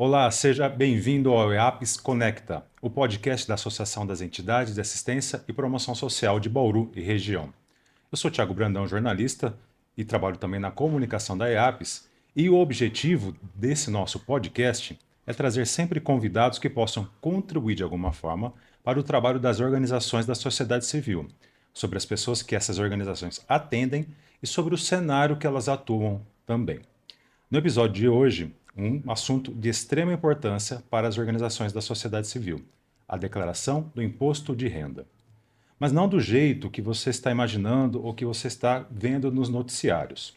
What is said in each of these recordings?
Olá, seja bem-vindo ao EAPS Conecta, o podcast da Associação das Entidades de Assistência e Promoção Social de Bauru e região. Eu sou Thiago Brandão, jornalista, e trabalho também na comunicação da EAPS, e o objetivo desse nosso podcast é trazer sempre convidados que possam contribuir de alguma forma para o trabalho das organizações da sociedade civil, sobre as pessoas que essas organizações atendem e sobre o cenário que elas atuam também. No episódio de hoje, um assunto de extrema importância para as organizações da sociedade civil: a declaração do imposto de renda. Mas não do jeito que você está imaginando ou que você está vendo nos noticiários.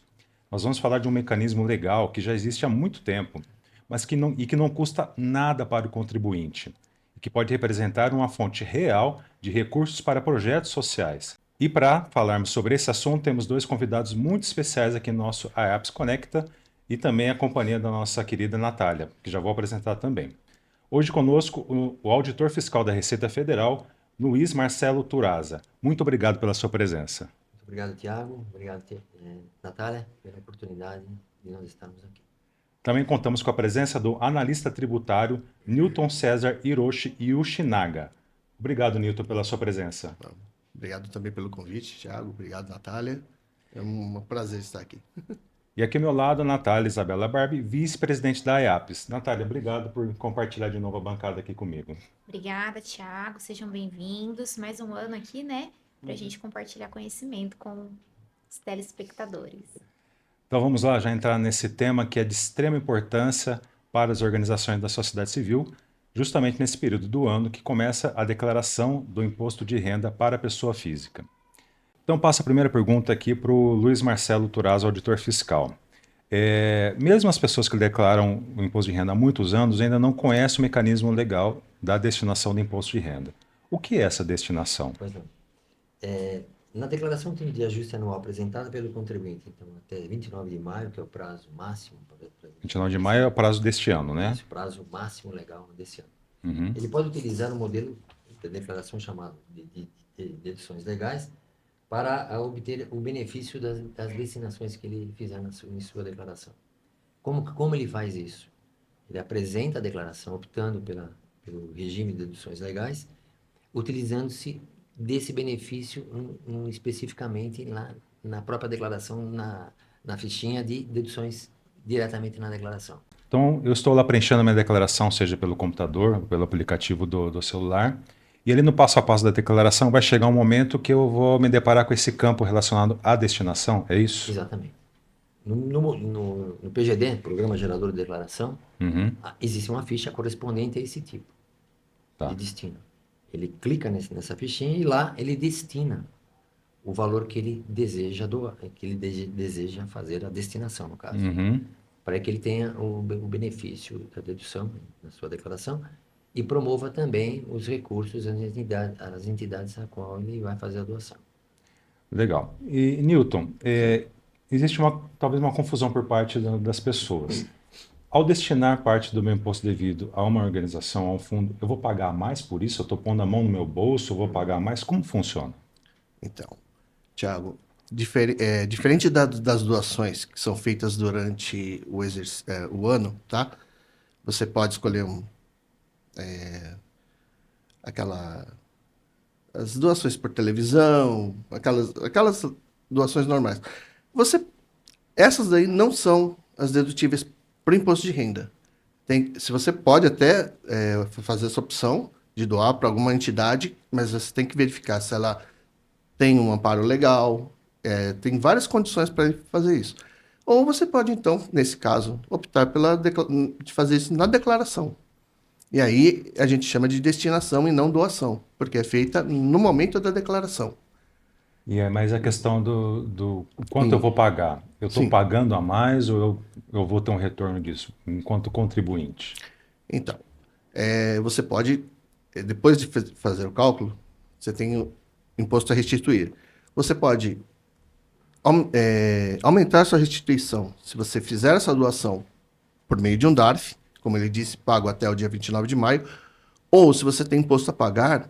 Nós vamos falar de um mecanismo legal que já existe há muito tempo, mas que não custa nada para o contribuinte, e que pode representar uma fonte real de recursos para projetos sociais. E para falarmos sobre esse assunto, temos dois convidados muito especiais aqui no nosso IAPS Conecta e também a companhia da nossa querida Natália, que já vou apresentar também. Hoje conosco o auditor fiscal da Receita Federal, Luiz Marcelo Turaza. Muito obrigado pela sua presença. Muito obrigado, Thiago. Obrigado, Natália, pela oportunidade de nós estarmos aqui. Também contamos com a presença do analista tributário Newton César Hiroshi Yushinaga. Obrigado, Newton, pela sua presença. Obrigado também pelo convite, Thiago. Obrigado, Natália. É um prazer estar aqui. E aqui ao meu lado, a Natália Isabela Barbie, vice-presidente da IAPS. Natália, obrigado por compartilhar de novo a bancada aqui comigo. Obrigada, Thiago. Sejam bem-vindos. Mais um ano aqui, né? Para a gente compartilhar conhecimento com os telespectadores. Então vamos lá, já entrar nesse tema que é de extrema importância para as organizações da sociedade civil, justamente nesse período do ano que começa a declaração do imposto de renda para a pessoa física. Então passo a primeira pergunta aqui para o Luiz Marcelo Turaza, auditor fiscal. Mesmo as pessoas que declaram o imposto de renda há muitos anos ainda não conhecem o mecanismo legal da destinação do imposto de renda. O que é essa destinação? Pois não. Na declaração de ajuste anual apresentada pelo contribuinte, então até 29 de maio, que é o prazo máximo. 29 de maio é o prazo deste ano, né? Esse prazo máximo legal desse ano. Uhum. Ele pode utilizar um modelo de declaração chamado de deduções legais para obter o benefício das destinações que ele fizer em sua declaração. Como ele faz isso? Ele apresenta a declaração optando pelo regime de deduções legais, utilizando-se desse benefício especificamente na própria declaração, na fichinha de deduções diretamente na declaração. Então, eu estou lá preenchendo a minha declaração, seja pelo computador, pelo aplicativo do celular, e ali no passo a passo da declaração vai chegar um momento que eu vou me deparar com esse campo relacionado à destinação, é isso? Exatamente. No PGD, Programa Gerador de Declaração, existe uma ficha correspondente a esse tipo de destino. Ele clica nessa fichinha e lá ele destina o valor que ele deseja doar, que ele deseja fazer a destinação, no caso. Para que ele tenha o benefício da dedução na sua declaração e promova também os recursos às entidades a qual ele vai fazer a doação. Legal. E, Newton, existe talvez uma confusão por parte das pessoas. Ao destinar parte do meu imposto devido a uma organização, a um fundo, eu vou pagar mais por isso? Eu estou pondo a mão no meu bolso, eu vou pagar mais? Como funciona? Então, Thiago, diferente das doações que são feitas durante o ano, tá? Você pode escolher as doações por televisão, aquelas doações normais. Essas daí não são as dedutíveis para o imposto de renda. Se você pode até fazer essa opção de doar para alguma entidade, mas você tem que verificar se ela tem um amparo legal, tem várias condições para fazer isso. Ou você pode, então, nesse caso, optar de fazer isso na declaração. E aí a gente chama de destinação e não doação, porque é feita no momento da declaração. E é mais a questão do quanto eu vou pagar. Eu estou pagando a mais ou eu vou ter um retorno disso, enquanto contribuinte? Então, você pode, depois de fazer o cálculo, você tem o imposto a restituir. Você pode aumentar sua restituição se você fizer essa doação por meio de um DARF, como ele disse, pago até o dia 29 de maio, ou se você tem imposto a pagar,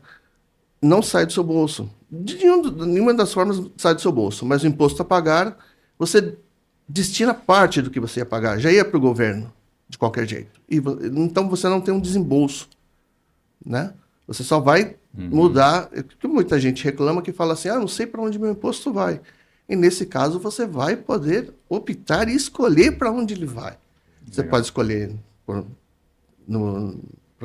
não sai do seu bolso. De nenhuma das formas sai do seu bolso, mas o imposto a pagar, você destina parte do que você ia pagar, já ia para o governo. de qualquer jeito. Então você não tem um desembolso, né? Você só vai mudar. Que muita gente reclama que fala assim, não sei para onde meu imposto vai. E nesse caso você vai poder optar e escolher para onde ele vai. Você pode escolher para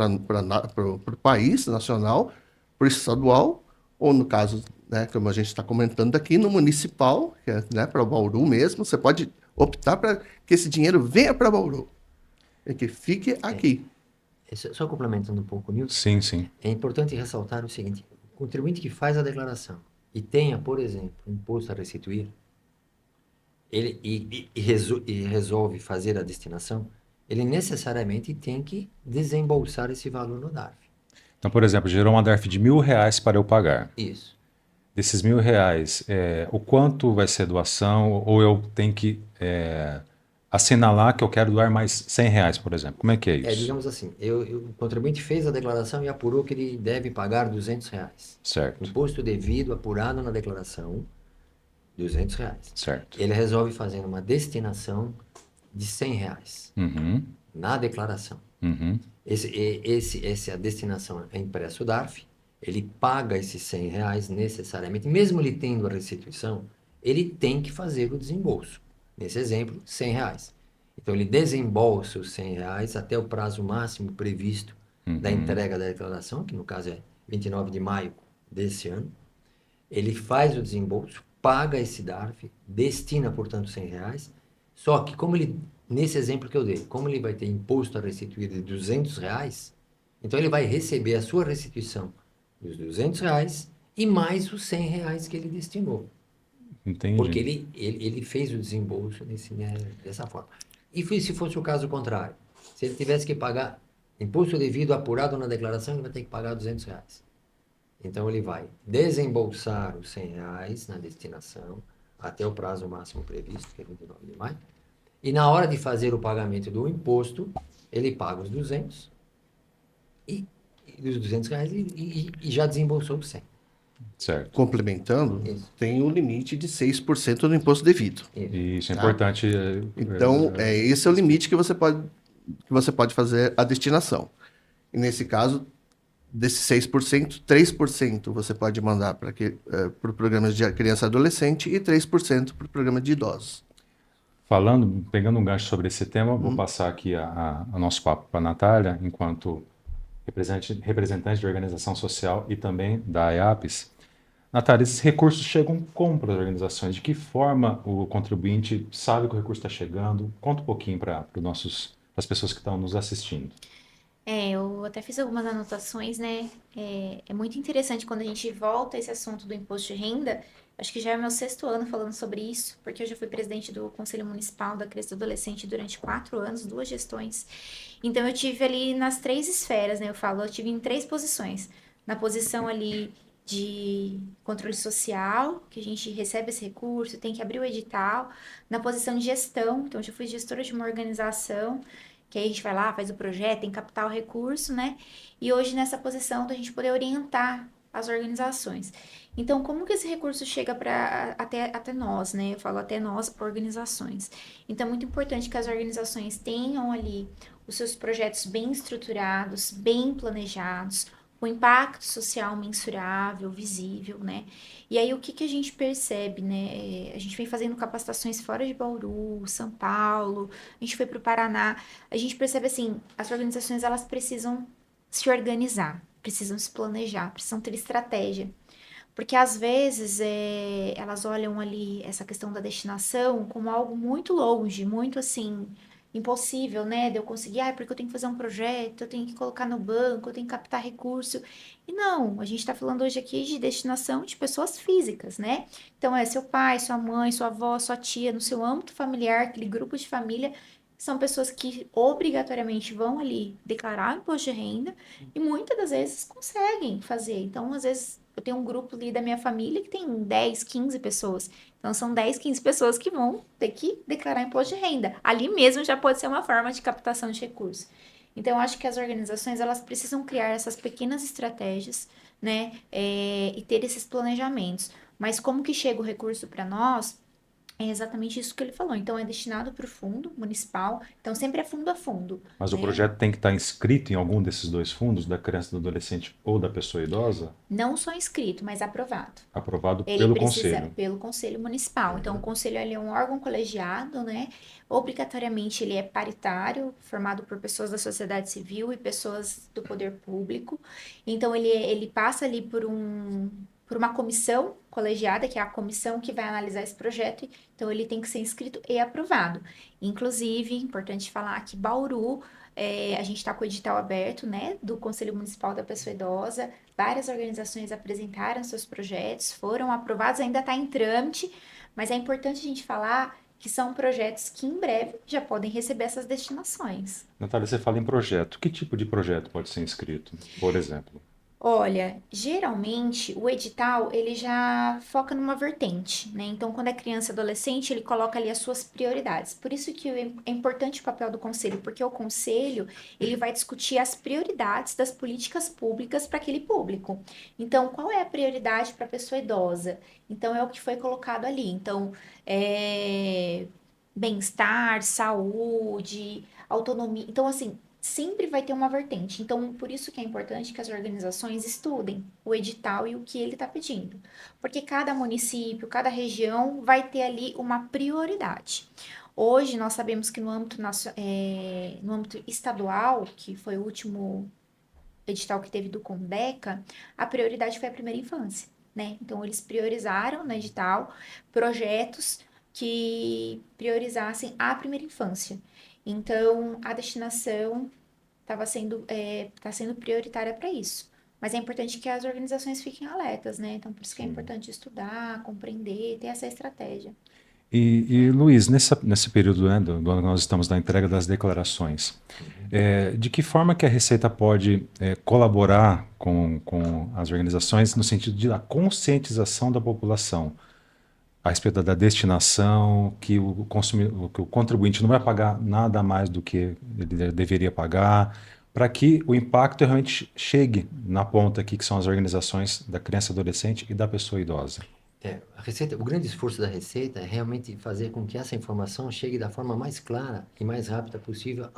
o país nacional, para o estadual, ou no caso, né, como a gente está comentando aqui, no municipal, que é, né, para o Bauru mesmo, você pode optar para que esse dinheiro venha para Bauru e que fique aqui. Só complementando um pouco, Nilton. Sim, sim. É importante ressaltar o seguinte: o contribuinte que faz a declaração e tenha, por exemplo, imposto a restituir, ele resolve fazer a destinação, ele necessariamente tem que desembolsar esse valor no DARF. Então, por exemplo, gerou uma DARF de R$ 1.000 para eu pagar. Isso. Desses R$ 1.000, o quanto vai ser doação? Ou eu tenho que assinalar que eu quero doar mais R$ 100, por exemplo? Como é que é isso? Digamos assim, o contribuinte fez a declaração e apurou que ele deve pagar R$ 200. Certo. Imposto devido apurado na declaração, R$ 200. Certo. Ele resolve fazer uma destinação de R$ 100 na declaração. A destinação é impresso DARF, ele paga esses R$ 100 necessariamente, mesmo ele tendo a restituição, ele tem que fazer o desembolso. Nesse exemplo, R$ 100. Então, ele desembolsa os R$ 100 até o prazo máximo previsto da entrega da declaração, que no caso é 29 de maio desse ano. Ele faz o desembolso, paga esse DARF, destina, portanto, R$ 100. Só que, nesse exemplo que eu dei, como ele vai ter imposto a restituir de R$ 200, então ele vai receber a sua restituição dos R$ 200 e mais os R$ 100 que ele destinou. Entendi. Porque ele fez o desembolso dessa forma. E se fosse o caso contrário, se ele tivesse que pagar imposto devido apurado na declaração, ele vai ter que pagar R$ 200. Então ele vai desembolsar os R$ 100 na destinação até o prazo máximo previsto, que é 29 de maio. E na hora de fazer o pagamento do imposto, ele paga os 200 e os R$ 200 e já desembolsou os 100. Certo. Complementando, tem um limite de 6% do imposto devido. Isso é importante. Então, esse é o limite que você pode fazer a destinação. E nesse caso, desses 6%, 3% você pode mandar para o programa de criança e adolescente e 3% para o programa de idosos. Pegando um gancho sobre esse tema, vou passar aqui o nosso papo para a Natália, enquanto representante de organização social e também da EAPES. Natália, esses recursos chegam como para as organizações? De que forma o contribuinte sabe que o recurso está chegando? Conta um pouquinho para as pessoas que estão nos assistindo. Eu até fiz algumas anotações, né? É muito interessante quando a gente volta a esse assunto do imposto de renda. Acho que já é o meu 6º ano falando sobre isso, porque eu já fui presidente do Conselho Municipal da Criança e do Adolescente durante 4 anos, 2 gestões. Então, eu tive ali nas 3 esferas, né? Eu tive em 3 posições. Na posição ali de controle social, que a gente recebe esse recurso, tem que abrir o edital. Na posição de gestão, então, eu já fui gestora de uma organização, que aí a gente vai lá, faz o projeto, tem que captar o recurso, né? E hoje nessa posição da gente poder orientar as organizações. Então, como que esse recurso chega até nós, né? Eu falo até nós, organizações. Então, é muito importante que as organizações tenham ali os seus projetos bem estruturados, bem planejados, com impacto social mensurável, visível, né? E aí, o que a gente percebe, né? A gente vem fazendo capacitações fora de Bauru, São Paulo, a gente foi para o Paraná. A gente percebe, assim, as organizações, elas precisam se organizar, precisam se planejar, precisam ter estratégia. Porque, às vezes, elas olham ali essa questão da destinação como algo muito longe, muito, assim, impossível, né? De eu conseguir, porque eu tenho que fazer um projeto, eu tenho que colocar no banco, eu tenho que captar recurso. E não, a gente está falando hoje aqui de destinação de pessoas físicas, né? Então, é seu pai, sua mãe, sua avó, sua tia, no seu âmbito familiar, aquele grupo de família, são pessoas que obrigatoriamente vão ali declarar o imposto de renda e muitas das vezes conseguem fazer. Então, às vezes, eu tenho um grupo ali da minha família que tem 10, 15 pessoas. Então, são 10, 15 pessoas que vão ter que declarar imposto de renda. Ali mesmo já pode ser uma forma de captação de recursos. Então, eu acho que as organizações, elas precisam criar essas pequenas estratégias, né? E ter esses planejamentos. Mas como que chega o recurso para nós? É exatamente isso que ele falou. Então, é destinado para o fundo municipal. Então, sempre é fundo a fundo, Mas o né? projeto tem que estar inscrito em algum desses dois fundos, da criança, do adolescente ou da pessoa idosa, Não só inscrito, mas aprovado. aprovado Ele pelo precisa conselho. pelo conselho municipal. Então, o conselho ele é um órgão colegiado, né? Obrigatoriamente ele é paritário, formado por pessoas da sociedade civil e pessoas do poder público. Então, ele passa ali por uma comissão colegiada, que é a comissão que vai analisar esse projeto. Então, ele tem que ser inscrito e aprovado. Inclusive, importante falar que Bauru, a gente está com o edital aberto, né? Do Conselho Municipal da Pessoa Idosa. Várias organizações apresentaram seus projetos, foram aprovados, ainda está em trâmite, mas é importante a gente falar que são projetos que em breve já podem receber essas destinações. Natália, você fala em projeto. Que tipo de projeto pode ser inscrito, por exemplo? Olha, geralmente o edital ele já foca numa vertente, né? Então, quando é criança e adolescente, ele coloca ali as suas prioridades. Por isso que é importante o papel do conselho, porque o conselho ele vai discutir as prioridades das políticas públicas para aquele público. Então, qual é a prioridade para a pessoa idosa? Então, é o que foi colocado ali. Então, bem-estar, saúde, autonomia. Então, assim, sempre vai ter uma vertente. Então, por isso que é importante que as organizações estudem o edital e o que ele está pedindo. Porque cada município, cada região vai ter ali uma prioridade. Hoje, nós sabemos que no âmbito estadual, que foi o último edital que teve do Condeca, a prioridade foi a primeira infância, né? Então, eles priorizaram no edital projetos que priorizassem a primeira infância. Então, a destinação tá sendo prioritária para isso. Mas é importante que as organizações fiquem alertas, né? Então, por isso que é Sim. importante estudar, compreender, ter essa estratégia. Luiz, nesse período, né, do ano que nós estamos na entrega das declarações, de que forma que a Receita pode colaborar com as organizações no sentido de a conscientização da população a respeito da destinação, que o contribuinte não vai pagar nada mais do que ele deveria pagar, para que o impacto realmente chegue na ponta aqui, que são as organizações da criança e adolescente e da pessoa idosa? A Receita, o grande esforço da Receita é realmente fazer com que essa informação chegue da forma mais clara e mais rápida possível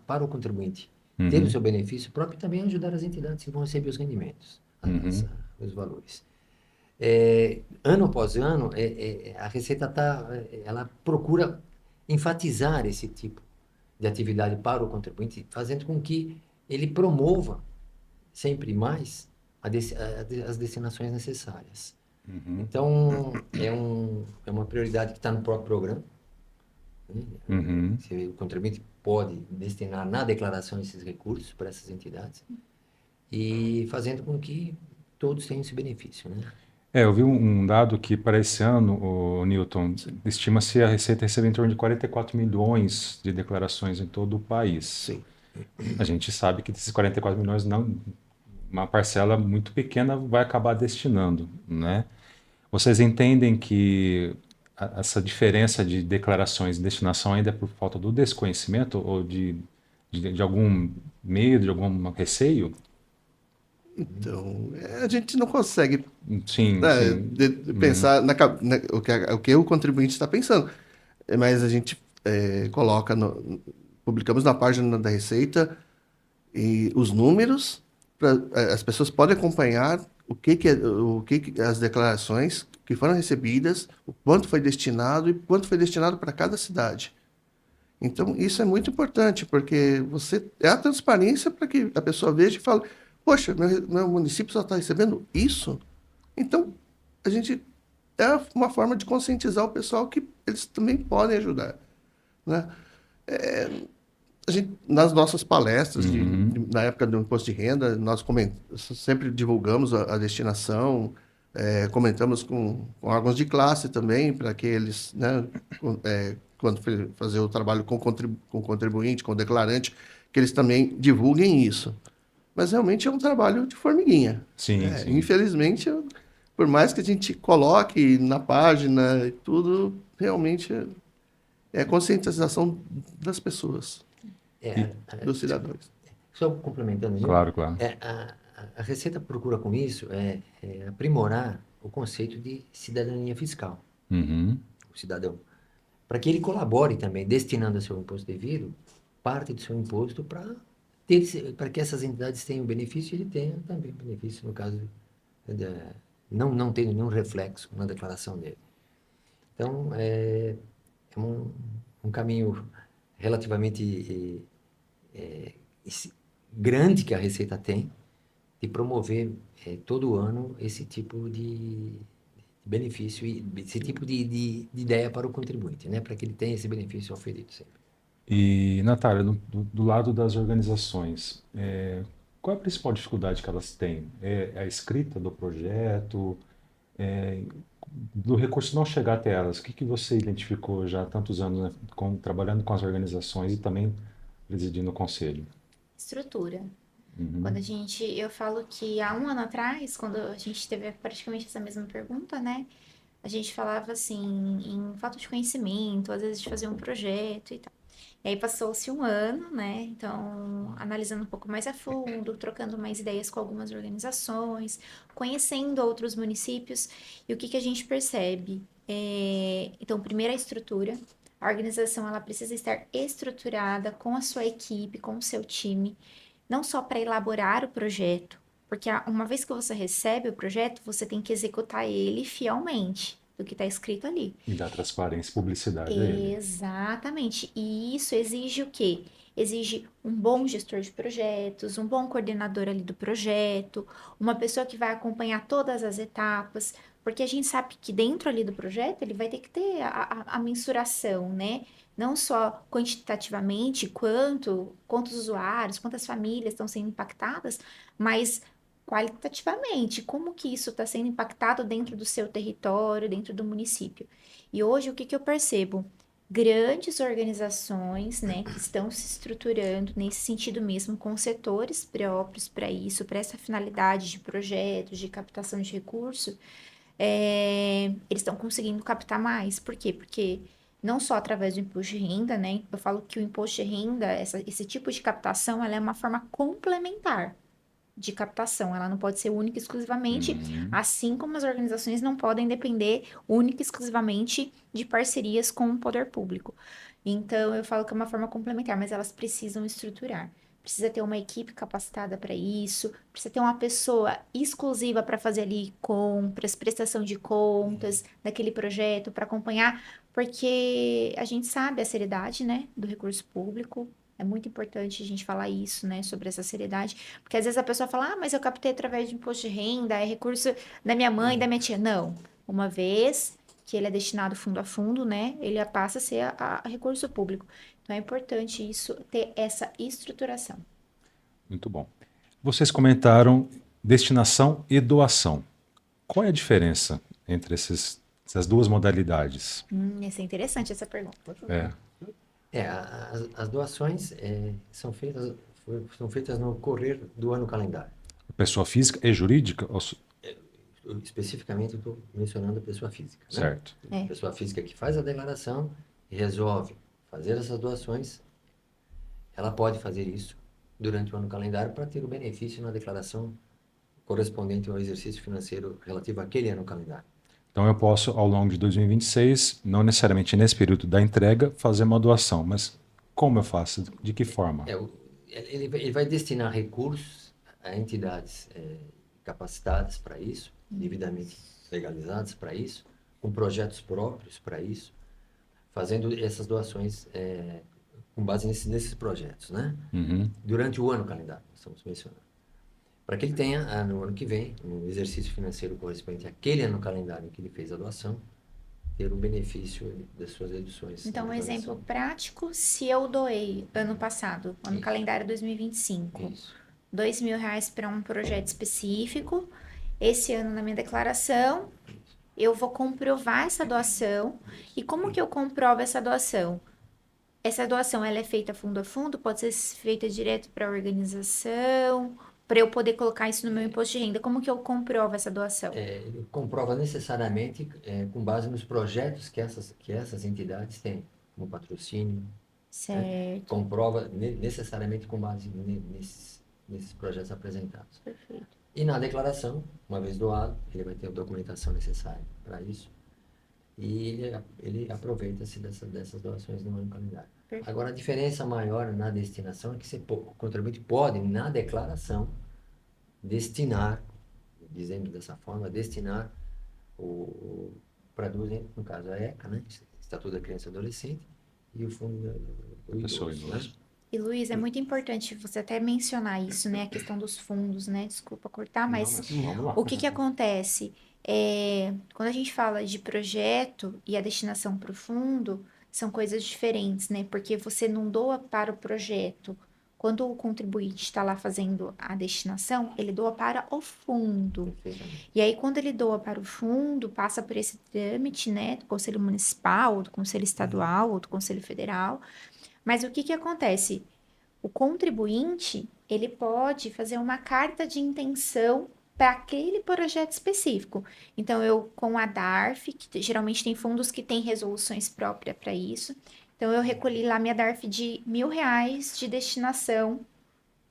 para o contribuinte, ter o Uhum, seu benefício próprio e também ajudar as entidades que vão receber os rendimentos, uhum, os valores. Ano após ano, a Receita ela procura enfatizar esse tipo de atividade para o contribuinte, fazendo com que ele promova sempre mais as destinações necessárias. uhum, Então, é uma prioridade que está no próprio programa, né? uhum. O contribuinte pode destinar na declaração esses recursos para essas entidades e fazendo com que todos tenham esse benefício, né? Eu vi um dado que para esse ano, o Newton, estima-se a Receita receber em torno de 44 milhões de declarações em todo o país. Sim. A gente sabe que desses 44 milhões, não, uma parcela muito pequena vai acabar destinando, né? Vocês entendem que essa diferença de declarações e destinação ainda é por falta do desconhecimento ou de algum medo, de algum receio? Então, a gente não consegue Sim, sim. de Uhum, pensar o que o contribuinte está pensando. Mas a gente coloca, publicamos na página da Receita e os números, as pessoas podem acompanhar as declarações que foram recebidas, o quanto foi destinado e quanto foi destinado para cada cidade. Então, isso é muito importante, porque é a transparência para que a pessoa veja e fale, poxa, meu município só está recebendo isso? Então, a gente é uma forma de conscientizar o pessoal que eles também podem ajudar, né? Nas nossas palestras, uhum. na época do imposto de renda, nós sempre divulgamos a destinação, comentamos com órgãos de classe também, para que eles, né, quando fazer o trabalho com o contribuinte, com o declarante, que eles também divulguem isso. Mas realmente é um trabalho de formiguinha, Sim, né? sim. Infelizmente, por mais que a gente coloque na página e tudo, realmente é a conscientização das pessoas, E, dos cidadãos. Só complementando, viu? claro, claro. A Receita procura com isso aprimorar o conceito de cidadania fiscal. Uhum, o cidadão, para que ele colabore também, destinando ao seu imposto devido, parte do seu imposto para que essas entidades tenham benefício e ele tenha também benefício, no caso, de, não tendo nenhum reflexo na declaração dele. Então, é um caminho relativamente grande que a Receita tem de promover todo ano esse tipo de benefício e esse tipo de ideia para o contribuinte, né? Para que ele tenha esse benefício oferido sempre. E, Natália, do lado das organizações, qual é a principal dificuldade que elas têm? É a escrita do projeto? Do recurso não chegar até elas? O que você identificou já há tantos anos, né, trabalhando com as organizações e também presidindo o conselho? Estrutura. Uhum. Eu falo que há um ano atrás, quando a gente teve praticamente essa mesma pergunta, né? A gente falava assim, em falta de conhecimento, às vezes de fazer um projeto e tal. E aí passou-se um ano, né? Então, analisando um pouco mais a fundo, trocando mais ideias com algumas organizações, conhecendo outros municípios. E o que que a gente percebe? Então, primeiro a estrutura. A organização ela precisa estar estruturada com a sua equipe, com o seu time, não só para elaborar o projeto, porque uma vez que você recebe o projeto, você tem que executar ele fielmente do que está escrito ali. E dar transparência e publicidade a ele. Exatamente. E isso exige o quê? Exige um bom gestor de projetos, um bom coordenador ali do projeto, uma pessoa que vai acompanhar todas as etapas, porque a gente sabe que dentro ali do projeto ele vai ter que ter a mensuração, né? Não só quantitativamente, quantos usuários, quantas famílias estão sendo impactadas, mas qualitativamente, como que isso está sendo impactado dentro do seu território, dentro do município. E hoje o que que eu percebo? Grandes organizações, né, que estão se estruturando nesse sentido mesmo, com setores próprios para isso, para essa finalidade de projetos, de captação de recurso, eles estão conseguindo captar mais. Por quê? Porque não só através do imposto de renda, né? Eu falo que o imposto de renda, esse tipo de captação, ela é uma forma complementar de captação. Ela não pode ser única e exclusivamente, Uhum. assim como as organizações não podem depender única e exclusivamente de parcerias com o poder público. Então, eu falo que é uma forma complementar, mas elas precisam estruturar. Precisa ter uma equipe capacitada para isso, precisa ter uma pessoa exclusiva para fazer ali compras, prestação de contas daquele projeto, para acompanhar, porque a gente sabe a seriedade, né, do recurso público. É muito importante a gente falar isso, né, sobre essa seriedade, porque às vezes a pessoa fala, ah, mas eu captei através de imposto de renda, é recurso da minha mãe, da minha tia. Não, uma vez que ele é destinado fundo a fundo, né, ele passa a ser a recurso público. Então é importante isso, ter essa estruturação. Muito bom. Vocês comentaram destinação e doação. Qual é a diferença entre essas duas modalidades? Essa é interessante essa pergunta. É, As doações são feitas no correr do ano calendário. pessoa física e jurídica? Especificamente, eu estou mencionando a pessoa física, né? Certo. A pessoa física que faz a declaração e resolve fazer essas doações, ela pode fazer isso durante o ano calendário para ter o benefício na declaração correspondente ao exercício financeiro relativo àquele ano calendário. Então eu posso, ao longo de 2026, não necessariamente nesse período da entrega, fazer uma doação, mas como eu faço? De que forma? Ele vai destinar recursos a entidades capacitadas para isso, devidamente legalizadas para isso, com projetos próprios para isso, fazendo essas doações com base nesses projetos, né? Uhum. Durante o ano calendário, estamos mencionando. Para que ele tenha, no ano que vem, um exercício financeiro correspondente àquele ano calendário em que ele fez a doação, ter o benefício das suas deduções. Então, um na exemplo declaração. prático, se eu doei ano passado, ano Isso. calendário 2025, Isso. R$ 2.000 para um projeto específico, esse ano na minha declaração, eu vou comprovar essa doação. E como que eu comprovo essa doação? Essa doação ela é feita fundo a fundo, pode ser feita direto para a organização, para eu poder colocar isso no meu imposto de renda. Como que eu comprovo essa doação? Ele comprova necessariamente com base nos projetos que essas entidades têm, como patrocínio, Certo, comprova necessariamente com base nesses projetos apresentados. perfeito. E na declaração, uma vez doado, ele vai ter a documentação necessária para isso. e ele aproveita-se dessas doações no ano calendário. Perfeito. Agora, a diferença maior na destinação é que o contribuinte pode, na declaração, destinar, dizendo dessa forma, destinar para duas, no caso a ECA, né? Estatuto da Criança e Adolescente, e o Fundo do Pessoa Idoso, idosa. né? E Luiz, é muito importante você até mencionar isso, né? A questão dos fundos, né? Desculpa cortar, mas Vamos lá. o que que acontece? Quando a gente fala de projeto e a destinação para o fundo, são coisas diferentes, né? Porque você não doa para o projeto. Quando o contribuinte está lá fazendo a destinação, ele doa para o fundo. Perfeitamente. E aí, quando ele doa para o fundo, passa por esse trâmite, né? Do Conselho Municipal, do Conselho Estadual ou do Conselho Federal. Mas o que que acontece? O contribuinte, ele pode fazer uma carta de intenção para aquele projeto específico. Então, eu com a DARF, que geralmente tem fundos que têm resoluções próprias para isso. Então, eu recolhi lá minha DARF de R$ 1.000 de destinação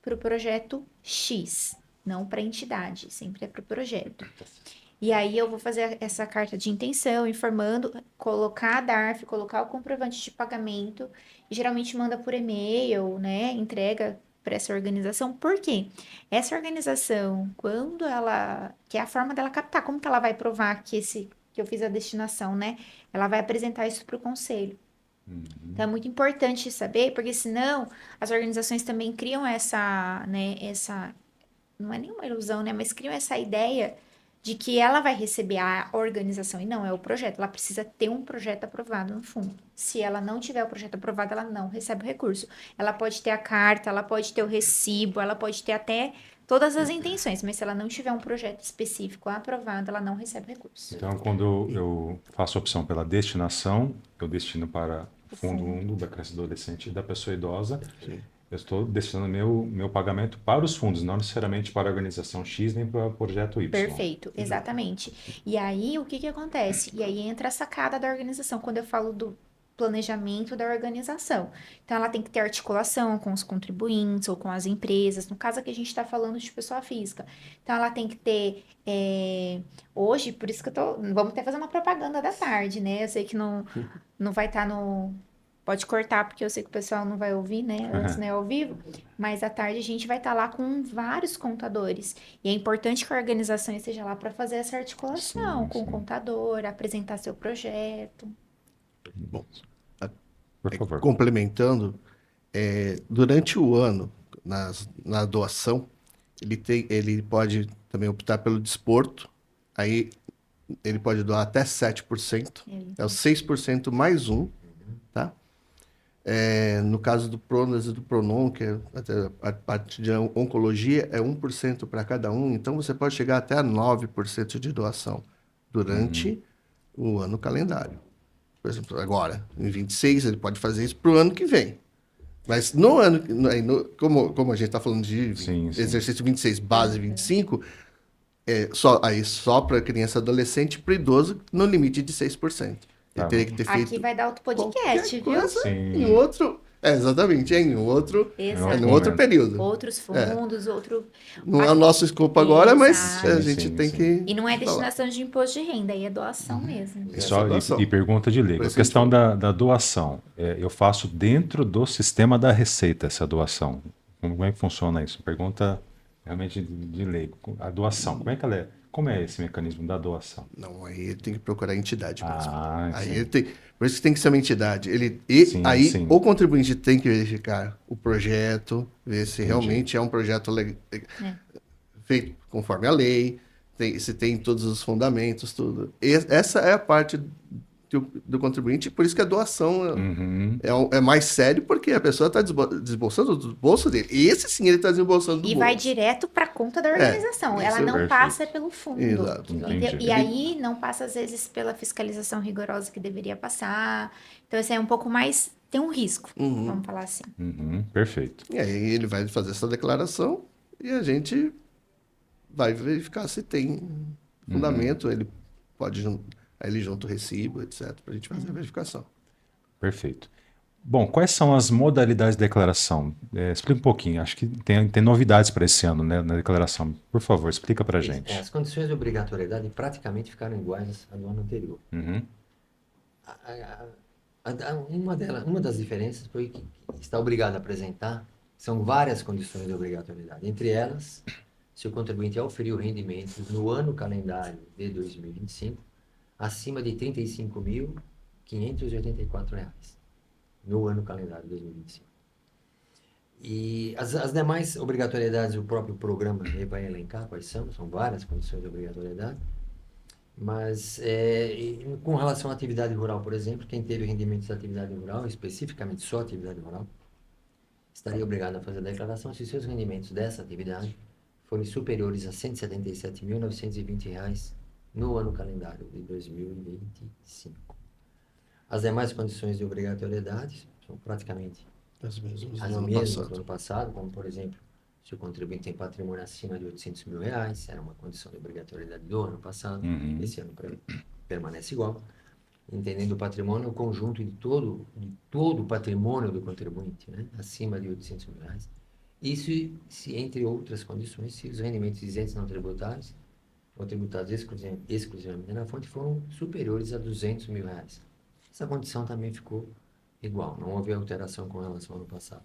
para o projeto X, não para a entidade, sempre é para o projeto. E aí eu vou fazer essa carta de intenção, informando, colocar a DARF, colocar o comprovante de pagamento, e geralmente manda por e-mail, né? Entrega para essa organização. Por quê? Essa organização, quando ela, que é a forma dela captar, como que ela vai provar que eu fiz a destinação, né? Ela vai apresentar isso para o conselho. Então é muito importante saber, porque senão as organizações também criam né, não é nenhuma ilusão, né? Mas criam essa ideia de que ela vai receber a organização, e não, é o projeto. Ela precisa ter um projeto aprovado no fundo. Se ela não tiver o projeto aprovado, ela não recebe o recurso. Ela pode ter a carta, ela pode ter o recibo, ela pode ter até todas as intenções, mas se ela não tiver um projeto específico aprovado, ela não recebe o recurso. Então, quando eu faço a opção pela destinação, eu destino para o fundo fundo. 1 da criança e adolescente e da pessoa idosa. Sim. Eu estou destinando meu pagamento para os fundos, não necessariamente para a organização X nem para o projeto Y. Perfeito, exatamente. E aí, o que que acontece? E aí entra a sacada da organização, quando eu falo do planejamento da organização. Então, ela tem que ter articulação com os contribuintes ou com as empresas. No caso aqui, a gente está falando de pessoa física. Então, ela tem que ter... Hoje, por isso que eu tô... Vamos até fazer uma propaganda da tarde, né? Eu sei que não vai estar no... Pode cortar, porque eu sei que o pessoal não vai ouvir, né? Antes, né, ao vivo. Mas à tarde a gente vai estar lá com vários contadores. E é importante que a organização esteja lá para fazer essa articulação Sim, com o sim. contador, apresentar seu projeto. Bom, Por favor. complementando, durante o ano, na doação, ele pode também optar pelo desporto, aí ele pode doar até 7%, é o 6% mais um, tá? No caso do Pronas e do Pronon, que é até a parte de oncologia, é 1% para cada um, então você pode chegar até a 9% de doação durante o ano calendário. Por exemplo, agora, em 26, ele pode fazer isso para o ano que vem. Mas no ano, como a gente está falando de Sim, sim. exercício 26, base 25, só para criança e adolescente, para idoso, no limite de 6%. Ele Tá teria bom. que ter feito Aqui vai dar outro podcast, qualquer viu? coisa Sim. em outro... exatamente, em outro, Exato. em outro período. Outros fundos, outro... Não é o nosso escopo agora, mas Exato. a gente Sim, tem sim. que... E não é falar. destinação de imposto de renda, aí é doação mesmo. E, só, doação. e pergunta de leigo. Por A isso que a gente questão da doação. Eu faço dentro do sistema da Receita essa doação. Como é que funciona isso? Pergunta realmente de leigo. A doação, como é que ela é? Como é esse mecanismo da doação? Não, aí ele tem que procurar a entidade mesmo. Aí sim. ele tem, por isso que tem que ser uma entidade. Sim, Aí sim. o contribuinte tem que verificar o projeto, ver se Entendi. realmente é um projeto feito conforme a lei, se tem todos os fundamentos, tudo. Essa é a parte do contribuinte, por isso que a doação Uhum. é mais sério, porque a pessoa está desbolsando do bolso dele. E esse sim ele está desembolsando do E bolso. vai direto para a conta da organização. isso Ela é não perfeito. passa pelo fundo. Exato. Entendi. E aí não passa, às vezes, pela fiscalização rigorosa que deveria passar. Então, esse é um pouco mais. Tem um risco, vamos falar assim. Uhum. Perfeito. E aí ele vai fazer essa declaração e a gente vai verificar se tem fundamento. Ele pode aí ele junta o recibo, etc., para a gente fazer a verificação. Perfeito. Bom, quais são as modalidades de declaração? Explica um pouquinho. Acho que tem novidades para esse ano, né, na declaração. Por favor, explica para a gente. As condições de obrigatoriedade praticamente ficaram iguais à do ano anterior. Uhum. Uma das diferenças foi que está obrigado a apresentar, são várias condições de obrigatoriedade. Entre elas, se o contribuinte auferiu rendimentos no ano calendário de 2025 acima de R$ 35.584 no ano calendário de 2025. E as demais obrigatoriedades, o próprio programa vai elencar quais são várias condições de obrigatoriedade, mas com relação à atividade rural, por exemplo, quem teve rendimentos da atividade rural, especificamente só atividade rural, estaria obrigado a fazer a declaração se seus rendimentos dessa atividade forem superiores a R$ 177.920 no ano calendário de 2025. As demais condições de obrigatoriedade são praticamente As mesmas as do ano mesmas passado. do ano passado, como, por exemplo, se o contribuinte tem patrimônio acima de R$ 800 mil, era uma condição de obrigatoriedade do ano passado, esse ano permanece igual. Entendendo o patrimônio, o conjunto de todo o patrimônio do contribuinte, né, acima de R$ 800 mil. Isso, se, entre outras condições, se os rendimentos isentos não tributários ou tributados exclusivamente na fonte foram superiores a R$ 200 mil. Essa condição também ficou igual, não houve alteração com relação ao ano passado.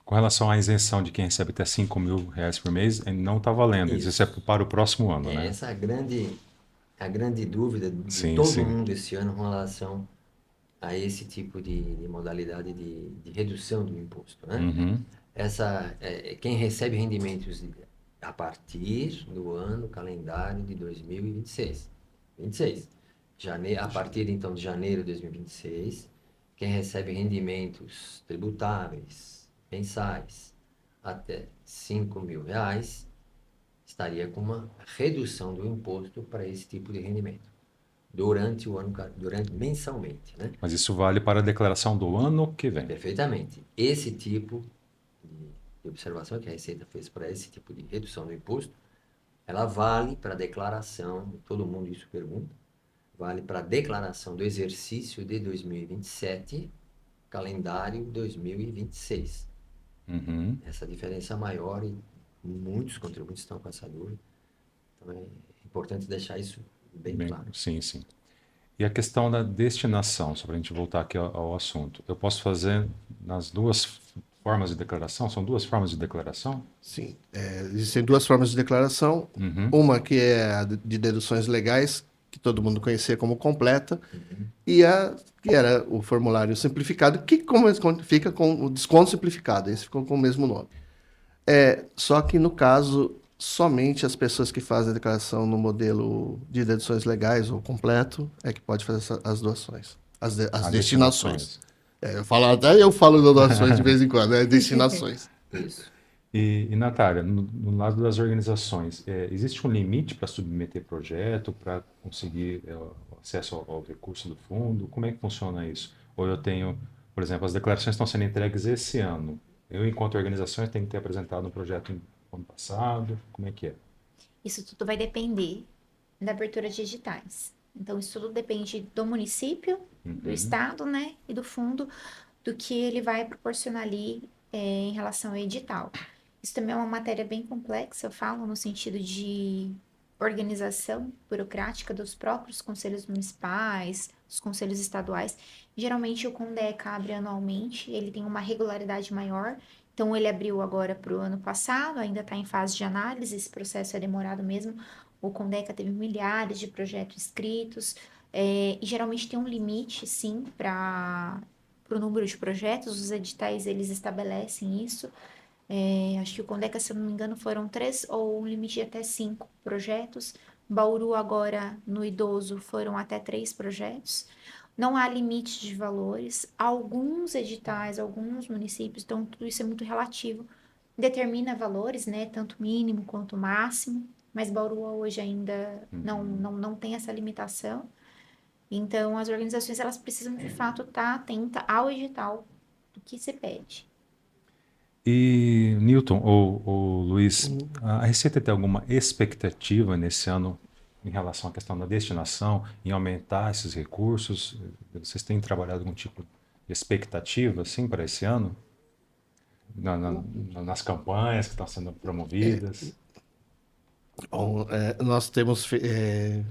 Com relação à isenção de quem recebe até R$ 5.000 por mês, não está valendo. Isso é para o próximo ano, né? Essa é a grande dúvida de Sim, todo sim. mundo esse ano com relação a esse tipo de modalidade de redução do imposto, né? Quem recebe rendimentos a partir do ano calendário de 2026. A partir então de janeiro de 2026, quem recebe rendimentos tributáveis mensais até R$ 5.000 estaria com uma redução do imposto para esse tipo de rendimento mensalmente, né? Mas isso vale para a declaração do ano que vem. Perfeitamente. Esse tipo de observação que a Receita fez para esse tipo de redução do imposto, ela vale para a declaração, todo mundo isso pergunta, vale para a declaração do exercício de 2027, calendário 2026. Essa diferença maior e muitos contribuintes estão com essa dúvida. Então é importante deixar isso bem claro. Sim, sim. E a questão da destinação, só para a gente voltar aqui ao assunto. Eu posso fazer nas duas formas de declaração? São duas formas de declaração? Sim. Existem duas formas de declaração. Uma que é a de deduções legais, que todo mundo conhecia como completa, e a que era o formulário simplificado, que fica com o desconto simplificado. Esse ficou com o mesmo nome. Só que, no caso, somente as pessoas que fazem a declaração no modelo de deduções legais ou completo é que pode fazer as doações, as destinações. Eu falo doações de vez em quando, destinações. Isso. E Natália, no lado das organizações, existe um limite para submeter projeto, para conseguir acesso ao recurso do fundo? Como é que funciona isso? Ou eu tenho, por exemplo, as declarações estão sendo entregues esse ano. Eu, enquanto organização, tenho que ter apresentado um projeto no ano passado. Como é que é? Isso tudo vai depender da abertura de editais. Então, isso tudo depende do município, do estado, né, e do fundo, do que ele vai proporcionar ali em relação ao edital. Isso também é uma matéria bem complexa, eu falo no sentido de organização burocrática dos próprios conselhos municipais, dos conselhos estaduais. Geralmente o CONDECA abre anualmente, ele tem uma regularidade maior. Então ele abriu agora para o ano passado, ainda está em fase de análise, esse processo é demorado mesmo. O CONDECA teve milhares de projetos inscritos, e geralmente tem um limite, sim, para o número de projetos, os editais eles estabelecem isso. Acho que o Condeca, se eu não me engano, foram 3 ou um limite de até 5 projetos. Bauru agora, no idoso, foram até 3 projetos. Não há limite de valores. Alguns editais, alguns municípios, então tudo isso é muito relativo. Determina valores, né? Tanto mínimo quanto máximo. Mas Bauru hoje ainda não tem essa limitação. Então, as organizações, elas precisam, de fato, estar atentas ao edital do que se pede. E, Newton ou Luiz, a Receita tem alguma expectativa nesse ano em relação à questão da destinação, em aumentar esses recursos? Vocês têm trabalhado algum tipo de expectativa assim, para esse ano? Nas campanhas que estão sendo promovidas? Bom, nós temos,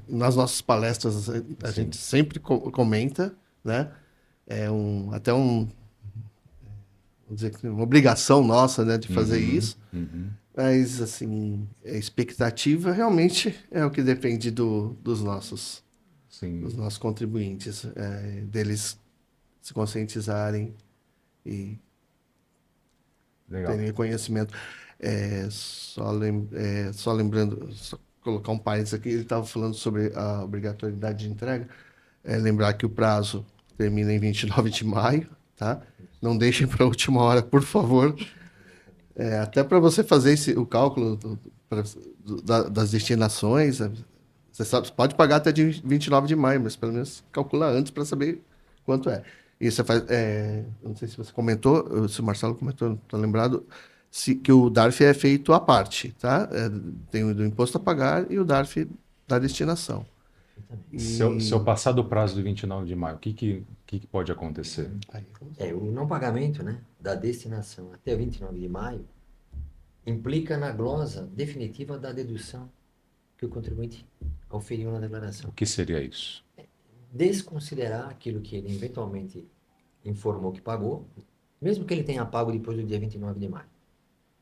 nas nossas palestras, a Sim. gente sempre comenta, né? Até vamos dizer, uma obrigação nossa, né, de fazer isso. Mas, assim, a expectativa realmente é o que depende dos nossos contribuintes, deles se conscientizarem e Legal. terem conhecimento. Só lembrando, só colocar um parênteses aqui, ele estava falando sobre a obrigatoriedade de entrega. Lembrar que o prazo termina em 29 de maio, tá? Não deixem para a última hora, por favor. Até para você fazer o cálculo das destinações, você sabe, pode pagar até de 29 de maio, mas pelo menos calcula antes para saber quanto é. E você faz, não sei se você comentou, se o Marcelo comentou, não estou lembrado, que o DARF é feito à parte, tá? Tem o do imposto a pagar e o DARF da destinação. Se eu passar do prazo de 29 de maio, o que pode acontecer? O não pagamento, né, da destinação até 29 de maio implica na glosa definitiva da dedução que o contribuinte auferiu na declaração. O que seria isso? Desconsiderar aquilo que ele eventualmente informou que pagou, mesmo que ele tenha pago depois do dia 29 de maio.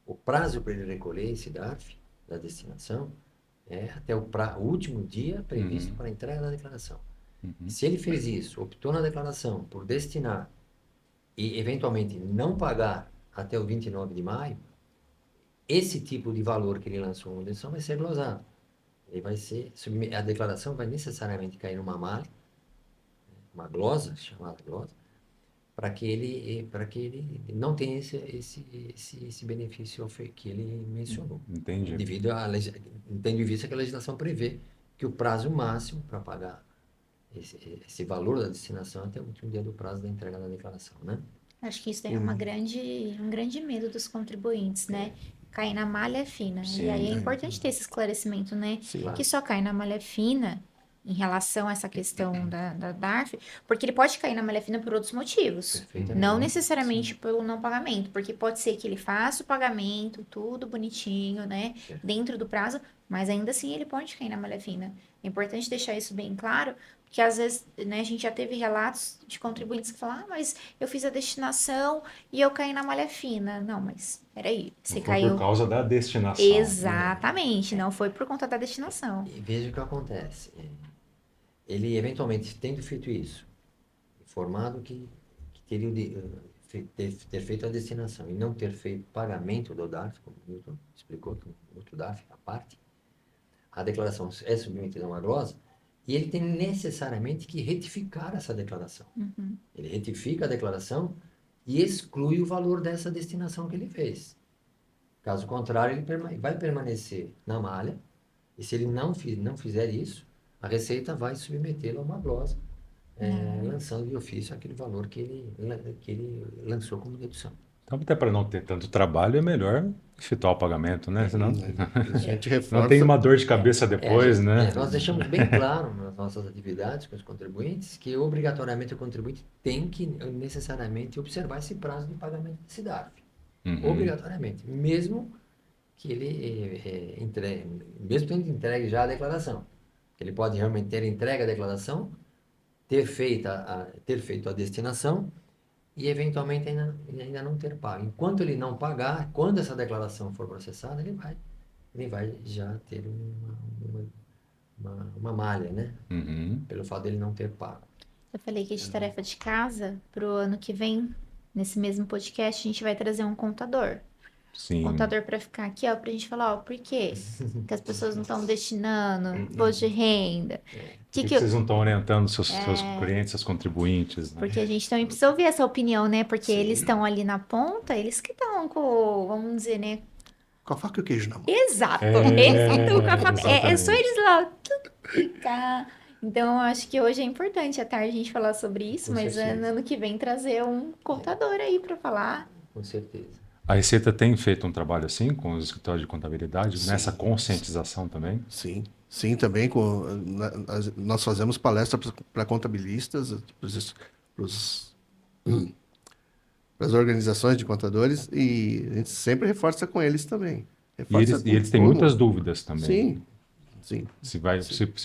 O prazo para ele recolher esse DARF da destinação é até o último dia previsto para a entrega da declaração. Se ele fez isso, optou na declaração por destinar e eventualmente não pagar até o 29 de maio, esse tipo de valor que ele lançou na dedução vai ser glosado. Ele vai ser, a declaração vai necessariamente cair numa malha, uma glosa, chamada glosa, para que ele não tenha esse benefício que ele mencionou. Entendi. Tendo em vista que a legislação prevê que o prazo máximo para pagar esse valor da destinação é até o último dia do prazo da entrega da declaração, né? Acho que isso é um grande medo dos contribuintes, né? Cair na malha fina. Sim, e aí é importante ter esse esclarecimento, né? Sim. Claro. Que só cai na malha fina em relação a essa questão da DARF, porque ele pode cair na malha fina por outros motivos. Perfeitamente. Não necessariamente pelo não pagamento, porque pode ser que ele faça o pagamento, tudo bonitinho, né? Dentro do prazo, mas ainda assim ele pode cair na malha fina. É importante deixar isso bem claro, porque às vezes, né, a gente já teve relatos de contribuintes que falam, mas eu fiz a destinação e eu caí na malha fina. Não, mas peraí, você Não foi caiu... por causa da destinação. Exatamente, não foi por conta da destinação. E veja o que acontece. Ele, eventualmente, tendo feito isso, informado que teria ter feito a destinação e não ter feito pagamento do DARF, como o Milton explicou, que o outro DARF, a parte, a declaração é submetida a uma glosa e ele tem necessariamente que retificar essa declaração. Ele retifica a declaração e exclui o valor dessa destinação que ele fez. Caso contrário, ele vai permanecer na malha e se ele não fizer isso, a Receita vai submetê-lo a uma glosa, lançando de ofício aquele valor que ele lançou como dedução. Então, até para não ter tanto trabalho, é melhor efetuar o pagamento, né? Senão A gente reforça. não tem uma dor de cabeça depois, né? Nós deixamos bem claro nas nossas atividades com os contribuintes que obrigatoriamente o contribuinte tem que necessariamente observar esse prazo de pagamento desse DARF. Obrigatoriamente, mesmo que ele mesmo tendo entregue já a declaração. Ele pode realmente ter entregue a declaração, ter feito a destinação e eventualmente ainda não ter pago. Enquanto ele não pagar, quando essa declaração for processada, ele vai já ter uma malha, né? Pelo fato dele não ter pago. Eu falei que de tarefa de casa, pro ano que vem, nesse mesmo podcast, a gente vai trazer um contador. Sim. Contador para ficar aqui, ó, pra gente falar, ó, por quê que as pessoas não estão destinando imposto de renda? Por que vocês não estão orientando seus clientes, seus contribuintes? Né? Porque a gente também precisa ouvir essa opinião, né? Porque eles estão ali na ponta, eles que estão com, vamos dizer, né? Com a faca e o queijo na mão. Exato. É só eles lá. Tá. Então, eu acho que hoje é importante à tarde a gente falar sobre isso, Com mas certeza. ano que vem trazer um contador aí para falar. Com certeza. A Receita tem feito um trabalho assim com os escritórios de contabilidade, nessa conscientização também? Sim, sim, também. Nós fazemos palestra para contabilistas, para as organizações de contadores, e a gente sempre reforça com eles também. E eles têm muitas dúvidas também. Sim. Se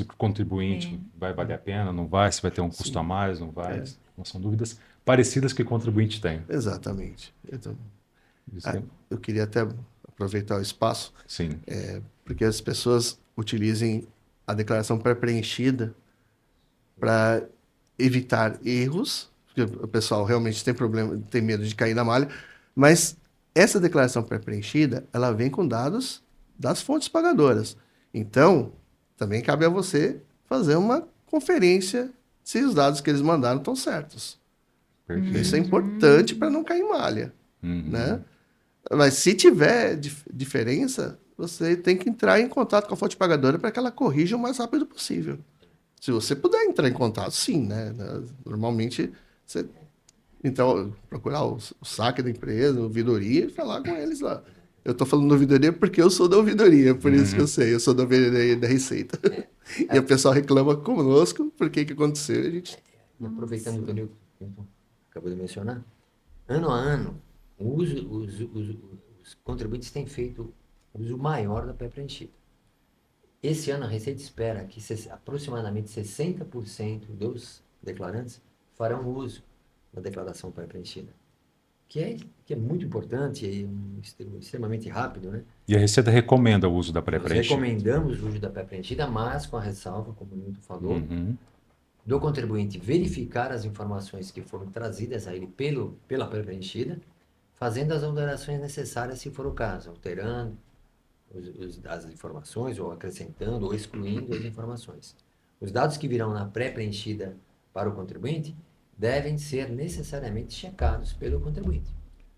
o contribuinte vai valer a pena, não vai, se vai ter um custo a mais, não vai. São dúvidas parecidas que o contribuinte tem. Exatamente. Então, Isso eu queria até aproveitar o espaço, Sim. Porque as pessoas utilizem a declaração pré-preenchida para evitar erros, porque o pessoal realmente tem problema, tem medo de cair na malha, mas essa declaração pré-preenchida, ela vem com dados das fontes pagadoras. Então, também cabe a você fazer uma conferência se os dados que eles mandaram estão certos. Perfeito. Isso é importante para não cair em malha, né? Mas se tiver diferença, você tem que entrar em contato com a fonte pagadora para que ela corrija o mais rápido possível. Se você puder entrar em contato, sim, né? Normalmente, você então procurar o saque da empresa, a ouvidoria, e falar com eles lá. Eu estou falando da ouvidoria porque eu sou da ouvidoria, por isso que eu sei, eu sou da ouvidoria da Receita. E o pessoal reclama conosco, por que aconteceu, a gente... Aproveitando que o Newton acabou de mencionar, ano a ano, os contribuintes têm feito uso maior da pré-preenchida. Esse ano, a Receita espera que aproximadamente 60% dos declarantes farão uso da declaração pré-preenchida, que é muito importante e extremamente rápido, né? E a Receita recomenda o uso da Nós pré-preenchida? recomendamos o uso da pré-preenchida, mas com a ressalva, como o Newton falou, do contribuinte verificar as informações que foram trazidas a ele pela pré-preenchida, fazendo as alterações necessárias se for o caso, alterando as informações, ou acrescentando, ou excluindo as informações. Os dados que virão na pré-preenchida para o contribuinte devem ser necessariamente checados pelo contribuinte.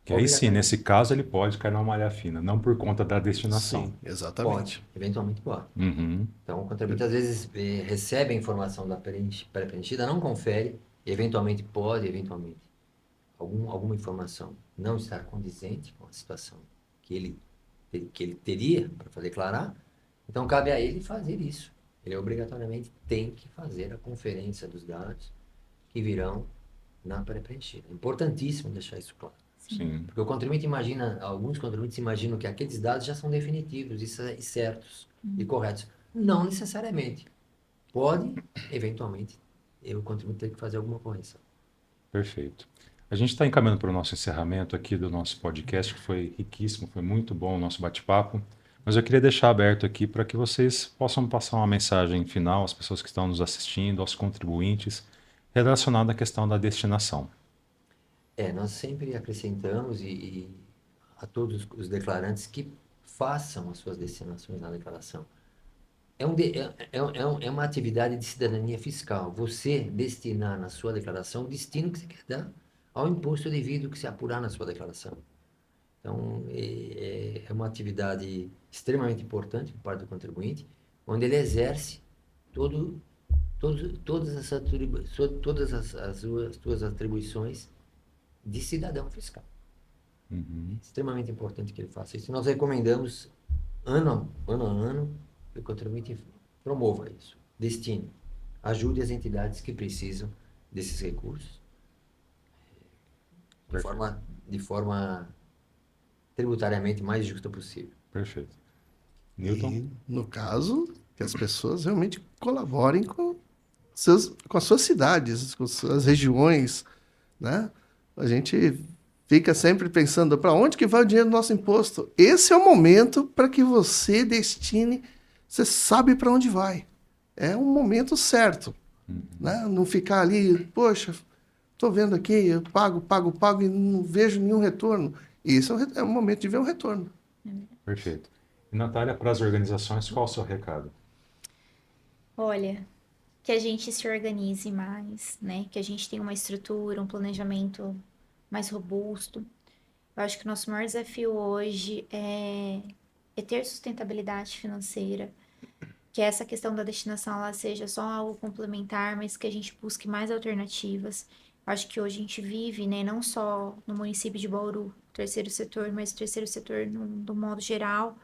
Que aí sim, nesse caso, ele pode cair numa malha fina, não por conta da destinação. Sim, exatamente. Pode, eventualmente pode. Então, o contribuinte às vezes recebe a informação da pré-preenchida, não confere, e eventualmente alguma informação não estar condizente com a situação que ele teria para declarar, então cabe a ele fazer isso. Ele obrigatoriamente tem que fazer a conferência dos dados que virão na pré-preenchida. É importantíssimo deixar isso claro. Sim. Porque o contribuinte alguns contribuintes imaginam que aqueles dados já são definitivos e certos e corretos. Não necessariamente. Pode, eventualmente, o contribuinte ter que fazer alguma correção. Perfeito. A gente está encaminhando para o nosso encerramento aqui do nosso podcast, que foi riquíssimo, foi muito bom o nosso bate-papo. Mas eu queria deixar aberto aqui para que vocês possam passar uma mensagem final às pessoas que estão nos assistindo, aos contribuintes, relacionada à questão da destinação. Nós sempre acrescentamos a todos os declarantes que façam as suas destinações na declaração. É uma atividade de cidadania fiscal. Você destinar na sua declaração o destino que você quer dar ao imposto devido que se apurar na sua declaração. Então, é uma atividade extremamente importante por parte do contribuinte, onde ele exerce todas as suas atribuições de cidadão fiscal. É extremamente importante que ele faça isso. Nós recomendamos, ano a ano, que o contribuinte promova isso, destine, ajude as entidades que precisam desses recursos de forma tributariamente mais justa possível. Perfeito. Newton? E, no caso, que as pessoas realmente colaborem com as suas cidades, com as suas regiões, né? A gente fica sempre pensando para onde que vai o dinheiro do nosso imposto. Esse é o momento para que você destine, você sabe para onde vai. É um momento certo, né? Não ficar ali, poxa, estou vendo aqui, eu pago e não vejo nenhum retorno. Isso é o momento de ver um retorno. Perfeito. E, Natália, para as organizações, qual o seu recado? Olha, que a gente se organize mais, né? Que a gente tenha uma estrutura, um planejamento mais robusto. Eu acho que o nosso maior desafio hoje é ter sustentabilidade financeira, que essa questão da destinação ela seja só algo complementar, mas que a gente busque mais alternativas. Eu acho que hoje a gente vive, né, não só no município de Bauru, terceiro setor, mas terceiro setor no modo geral,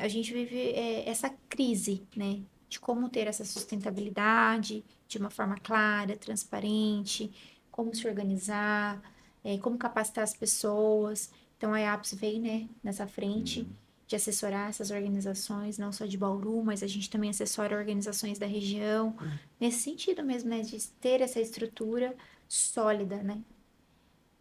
a gente vive essa crise, né, de como ter essa sustentabilidade de uma forma clara, transparente, como se organizar, como capacitar as pessoas. Então, a EAPS veio, né, nessa frente de assessorar essas organizações, não só de Bauru, mas a gente também assessora organizações da região, nesse sentido mesmo, né, de ter essa estrutura sólida, né?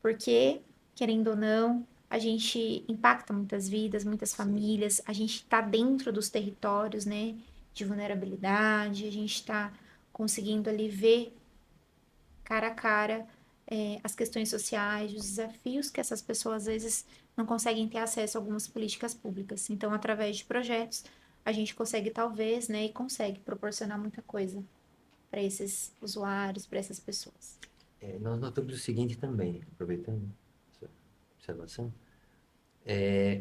Porque, querendo ou não, a gente impacta muitas vidas, muitas famílias, a gente está dentro dos territórios, né, de vulnerabilidade, a gente está conseguindo ali ver cara a cara as questões sociais, os desafios que essas pessoas às vezes não conseguem ter acesso a algumas políticas públicas. Então, através de projetos, a gente consegue talvez, né, e consegue proporcionar muita coisa para esses usuários, para essas pessoas. Nós notamos o seguinte também, aproveitando essa observação,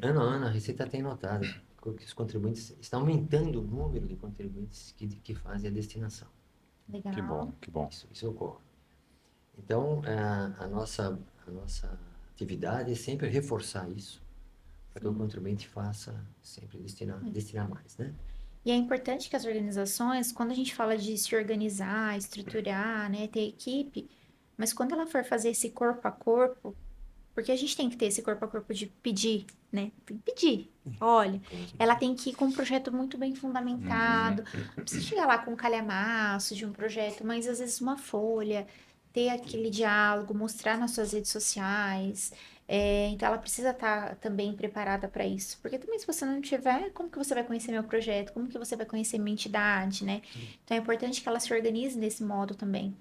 ano a ano a Receita tem notado que os contribuintes, está aumentando o número de contribuintes que fazem a destinação. Legal. Que bom, que bom. Isso ocorre. Então, a nossa atividade é sempre reforçar isso, para que o contribuinte faça sempre destinar mais, né? E é importante que as organizações, quando a gente fala de se organizar, estruturar, né, ter equipe, mas quando ela for fazer esse corpo a corpo, porque a gente tem que ter esse corpo a corpo de pedir, né? Tem que pedir. Olha, ela tem que ir com um projeto muito bem fundamentado. Não precisa chegar lá com um calhamaço de um projeto, mas às vezes uma folha, ter aquele diálogo, mostrar nas suas redes sociais. Então ela precisa estar também preparada para isso. Porque também se você não tiver, como que você vai conhecer meu projeto? Como que você vai conhecer minha entidade, né? Então é importante que ela se organize desse modo também.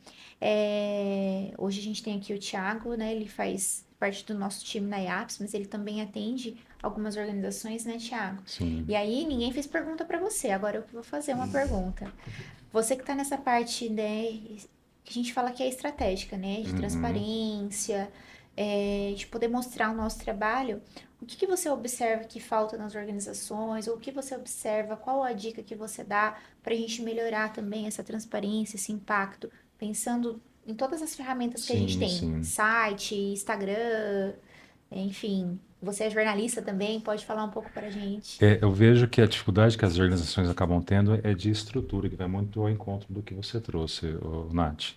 Hoje a gente tem aqui o Thiago, né? Ele faz parte do nosso time na IAPS, mas ele também atende algumas organizações, né, Thiago? Sim. E aí ninguém fez pergunta para você, agora eu que vou fazer uma pergunta. Você que está nessa parte, né, que a gente fala que é estratégica, né, de transparência, de poder mostrar o nosso trabalho, o que você observa que falta nas organizações, ou o que você observa, qual a dica que você dá para a gente melhorar também essa transparência, esse impacto, pensando em todas as ferramentas que a gente tem, Sim. site, Instagram, enfim. Você é jornalista também, pode falar um pouco para a gente. Eu vejo que a dificuldade que as organizações acabam tendo é de estrutura, que vai muito ao encontro do que você trouxe, Nath.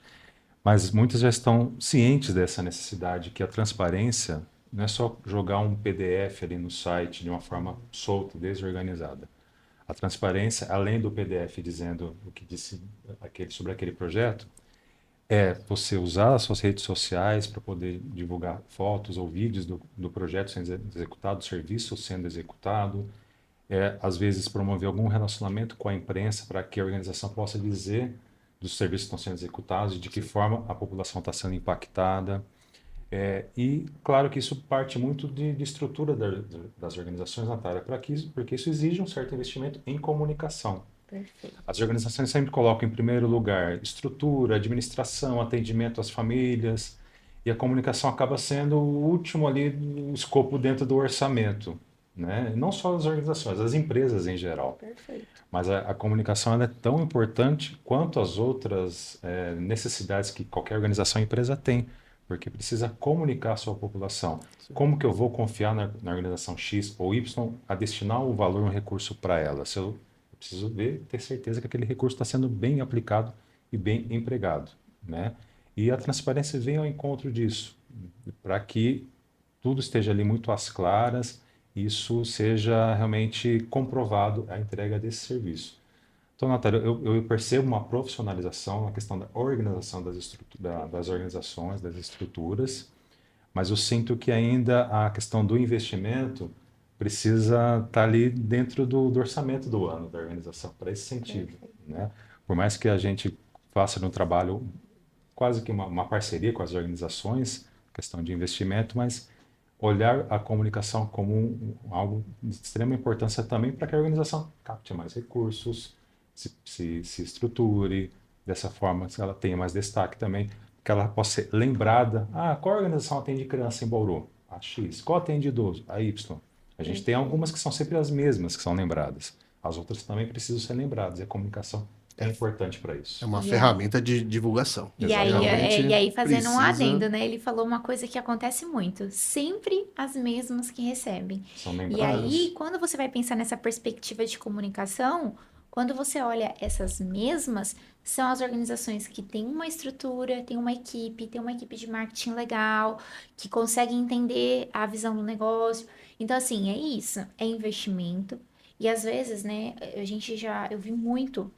Mas muitas já estão cientes dessa necessidade, que a transparência não é só jogar um PDF ali no site de uma forma solta, desorganizada. A transparência, além do PDF dizendo o que disse sobre aquele projeto, é você usar as suas redes sociais para poder divulgar fotos ou vídeos do projeto sendo executado, do serviço sendo executado, às vezes promover algum relacionamento com a imprensa para que a organização possa dizer dos serviços que estão sendo executados e de que forma a população está sendo impactada. E, claro que isso parte muito de estrutura das organizações, Natália, porque isso exige um certo investimento em comunicação. Perfeito. As organizações sempre colocam em primeiro lugar estrutura, administração, atendimento às famílias, e a comunicação acaba sendo o último ali no escopo dentro do orçamento, né? Não só as organizações, as empresas em geral. Perfeito. Mas a comunicação ela é tão importante quanto as outras necessidades que qualquer organização e empresa tem, porque precisa comunicar a sua população. Como que eu vou confiar na organização X ou Y a destinar o valor, um recurso para ela? Se eu preciso ter certeza que aquele recurso está sendo bem aplicado e bem empregado, né? E a transparência vem ao encontro disso, para que tudo esteja ali muito às claras, isso seja realmente comprovado a entrega desse serviço. Então, Natália, eu percebo uma profissionalização na questão da organização das organizações, das estruturas, mas eu sinto que ainda a questão do investimento precisa estar ali dentro do orçamento do ano da organização, para esse sentido, né? Por mais que a gente faça um trabalho, quase que uma parceria com as organizações, questão de investimento, mas olhar a comunicação como algo de extrema importância também para que a organização capte mais recursos, se estruture dessa forma, que ela tenha mais destaque também, que ela possa ser lembrada. Qual organização atende criança em Bauru? A X. Qual atende idoso? A Y. A gente tem algumas que são sempre as mesmas que são lembradas. As outras também precisam ser lembradas. E a comunicação é importante para isso. É uma ferramenta de divulgação. E aí, fazendo um precisa... adendo, né? Ele falou uma coisa que acontece muito. Sempre as mesmas que recebem. São E lembradas. aí, quando você vai pensar nessa perspectiva de comunicação, quando você olha essas mesmas, são as organizações que têm uma estrutura, têm uma equipe de marketing legal, que conseguem entender a visão do negócio. Então, assim, é isso. É investimento. E às vezes, né, eu vi muito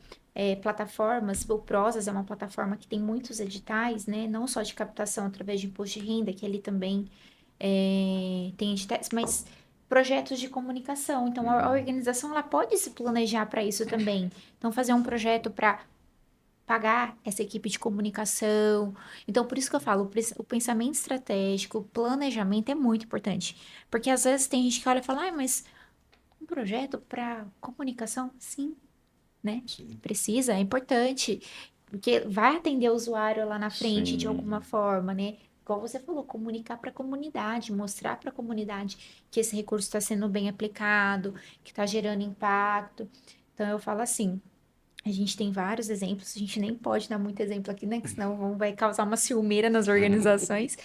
plataformas, o Prozas é uma plataforma que tem muitos editais, né, não só de captação através de imposto de renda, que ali também tem editais, mas projetos de comunicação. Então, a organização ela pode se planejar para isso também. Então, fazer um projeto para pagar essa equipe de comunicação. Então, por isso que eu falo, o pensamento estratégico, o planejamento é muito importante. Porque às vezes tem gente que olha e fala, mas um projeto para comunicação? Sim, né? Precisa, é importante. Porque vai atender o usuário lá na frente de alguma forma, né? Igual você falou, comunicar para a comunidade, mostrar para a comunidade que esse recurso está sendo bem aplicado, que está gerando impacto. Então, eu falo assim, a gente tem vários exemplos, a gente nem pode dar muito exemplo aqui, né? Que senão vai causar uma ciumeira nas organizações.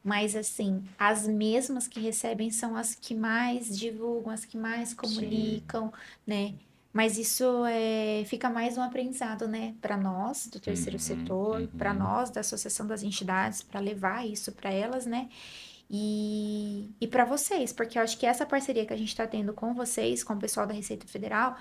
Mas, assim, as mesmas que recebem são as que mais divulgam, as que mais comunicam, né? Mas isso fica mais um aprendizado, né? Para nós, do terceiro setor, para nós, da Associação das Entidades, para levar isso para elas, né? E para vocês, porque eu acho que essa parceria que a gente está tendo com vocês, com o pessoal da Receita Federal,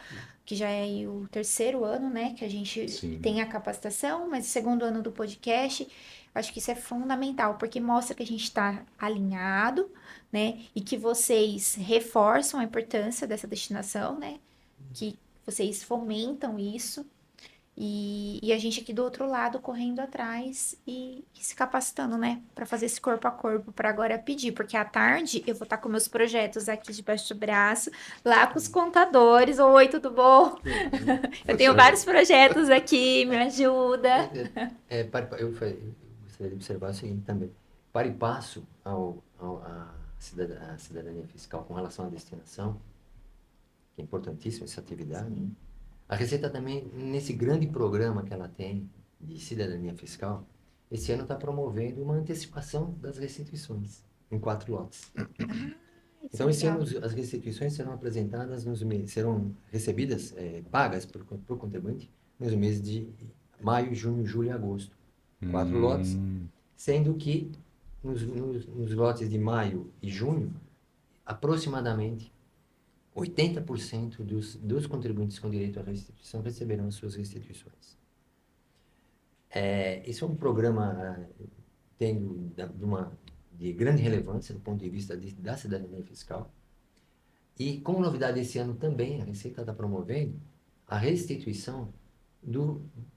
que já é aí o terceiro ano, né, que a gente tem a capacitação, mas o segundo ano do podcast, acho que isso é fundamental, porque mostra que a gente está alinhado, né, e que vocês reforçam a importância dessa destinação, né, que vocês fomentam isso. E a gente aqui do outro lado correndo atrás e se capacitando, né? Para fazer esse corpo a corpo, para agora pedir, porque à tarde eu vou estar com meus projetos aqui debaixo do braço, lá com os contadores. Oi, tudo bom? Eu tenho vários projetos aqui, me ajuda. Eu gostaria de observar o seguinte também. Para e passo à cidadania fiscal com relação à destinação, que é importantíssima essa atividade, né? A Receita também, nesse grande programa que ela tem de cidadania fiscal, esse ano está promovendo uma antecipação das restituições em 4 lotes. Então, esse ano as restituições serão apresentadas serão recebidas, pagas por contribuinte nos meses de maio, junho, julho e agosto. 4 lotes, sendo que nos lotes de maio e junho, aproximadamente 80% dos contribuintes com direito à restituição receberão as suas restituições. Isso é um programa de grande relevância do ponto de vista da cidadania fiscal. E, como novidade esse ano também, a Receita está promovendo a restituição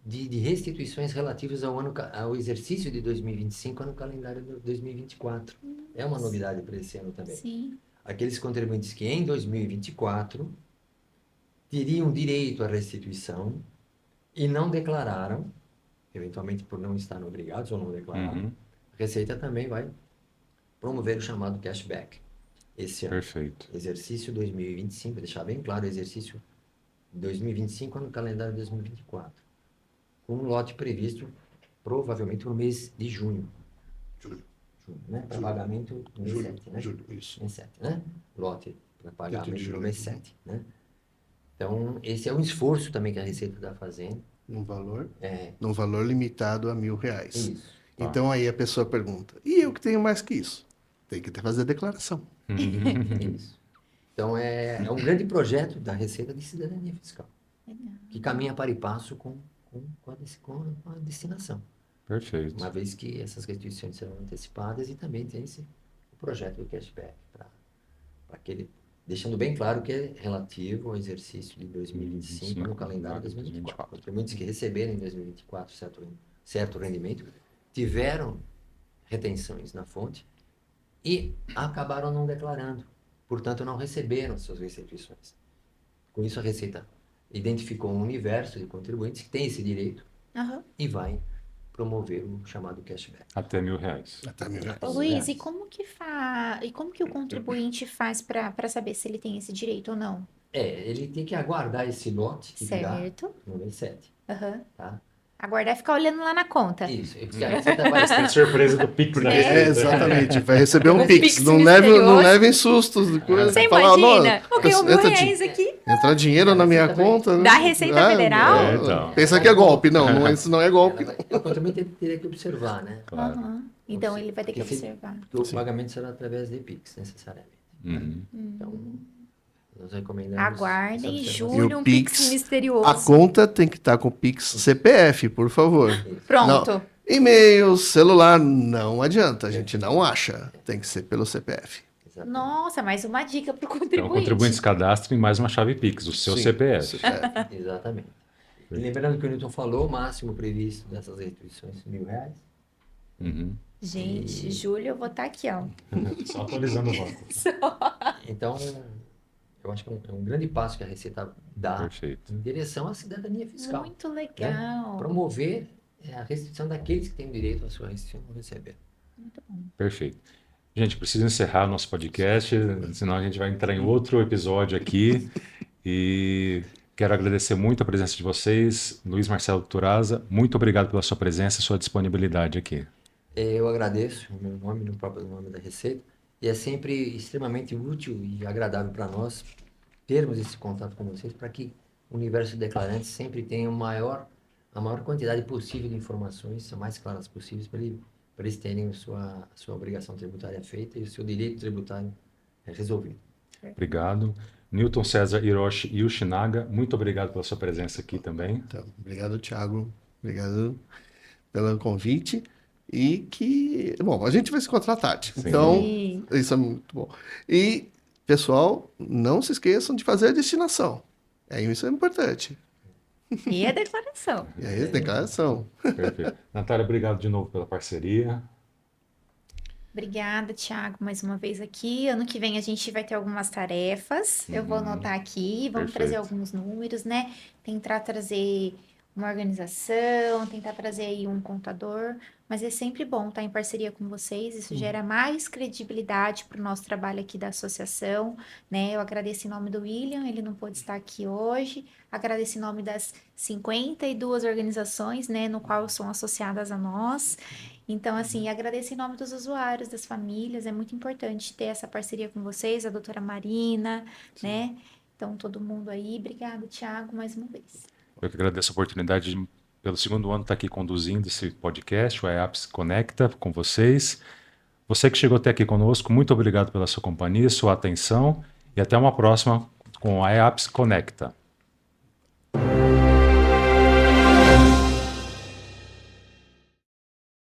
de restituições relativas ao exercício de 2025 no calendário de 2024. É uma novidade para esse ano também. Sim. Aqueles contribuintes que em 2024 teriam direito à restituição e não declararam, eventualmente por não estarem obrigados ou não declararam, a Receita também vai promover o chamado cashback esse ano. Perfeito. Exercício 2025, deixar bem claro, exercício 2025 no calendário de 2024. Com um lote previsto provavelmente no mês de junho. Né? Para pagamento no mês 7, né? Julho, isso. Mês 7, né? Lote para pagamento no mês 7, né? Então, esse é um esforço também que a Receita está fazendo. Num valor limitado a R$1.000. Isso. Então, aí a pessoa pergunta, e eu que tenho mais que isso? Tem que fazer a declaração. Isso. Então, é um grande projeto da Receita de Cidadania Fiscal. Legal. Que caminha para e passo com a destinação. Perfeito. Uma vez que essas restituições serão antecipadas e também tem o projeto do cashback, para aquele, deixando bem claro que é relativo ao exercício de 2025 no calendário de 2024. Contribuintes que receberem em 2024 certo rendimento tiveram retenções na fonte e acabaram não declarando, portanto não receberam suas restituições. Com isso a Receita identificou um universo de contribuintes que tem esse direito e vai promover o chamado cashback. Até R$1.000. Até R$1.000. Ô, Luiz, e como que o contribuinte faz para saber se ele tem esse direito ou não? Ele tem que aguardar esse lote que virá Certo. no mês 7. Tá? Aguardar e ficar olhando lá na conta. Isso. Porque a Receita vai Tem surpresa do Pix. Exatamente. Vai receber um Pix Pix. Não misterioso. levem sustos de coisa. Você Falar, imagina? "Não, Ok, entra aqui. Entra dinheiro na minha conta. Né? Da Receita Federal? Então. Pensa que é golpe. Não, isso não é golpe. O contribuinte teria que observar, né? Claro. Então ele vai ter que Porque observar. o pagamento será através de Pix, necessariamente. Então, nós recomendamos. Aguardem, essa E julho, o um Pix, Pix A misterioso. conta tem que estar com o Pix CPF, por favor. Pronto. Não, e-mail, celular, não adianta, a gente não acha. Tem que ser pelo CPF. Exatamente. Nossa, mais uma dica para o Então, contribuinte. o contribuinte se cadastra em mais uma chave Pix, o seu Sim, CPF. CPF. Exatamente. E lembrando que o Newton falou, o máximo previsto dessas restituições R$ 1.000. Uhum. Gente, julho eu vou estar aqui, ó. Só atualizando o banco. Então, eu acho que é um grande passo que a Receita dá Perfeito. em direção à cidadania fiscal. Muito Né? legal. Promover a restrição daqueles que têm direito à sua restrição não receber. Perfeito. Gente, preciso encerrar o nosso podcast, senão a gente vai entrar em outro episódio aqui. E quero agradecer muito a presença de vocês. Luiz Marcelo Turaza, muito obrigado pela sua presença e sua disponibilidade aqui. Eu agradeço o meu nome, no próprio nome da Receita, e é sempre extremamente útil e agradável para nós termos esse contato com vocês para que o universo de declarantes sempre tenha a maior quantidade possível de informações, as mais claras possíveis, para eles terem a sua obrigação tributária feita e o seu direito tributário resolvido. Obrigado. Newton César Hiroshi Yushinaga, muito obrigado pela sua presença aqui também. Então, obrigado, Thiago. Obrigado pelo convite. E que, bom, a gente vai se encontrar à tarde. Sim. Então, isso é muito bom. E, pessoal, não se esqueçam de fazer a destinação. Isso é importante. E a declaração. E aí, a declaração. Perfeito. Natália, obrigado de novo pela parceria. Obrigada, Thiago, mais uma vez aqui. Ano que vem a gente vai ter algumas tarefas. Eu vou anotar aqui, vamos trazer Perfeito. alguns números, né? Tentar trazer uma organização, tentar trazer aí um contador. Mas é sempre bom estar em parceria com vocês. Isso gera mais credibilidade para o nosso trabalho aqui da associação, né? Eu agradeço em nome do William, ele não pôde estar aqui hoje. Agradeço em nome das 52 organizações, né, no qual são associadas a nós. Então, assim, agradeço em nome dos usuários, das famílias. É muito importante ter essa parceria com vocês, a doutora Marina, né? Então, todo mundo aí. Obrigada, Thiago, mais uma vez. Eu que agradeço a oportunidade de, pelo segundo ano, estar aqui conduzindo esse podcast, o EAPS Conecta, com vocês. Você que chegou até aqui conosco, muito obrigado pela sua companhia, sua atenção e até uma próxima com a EAPS Conecta.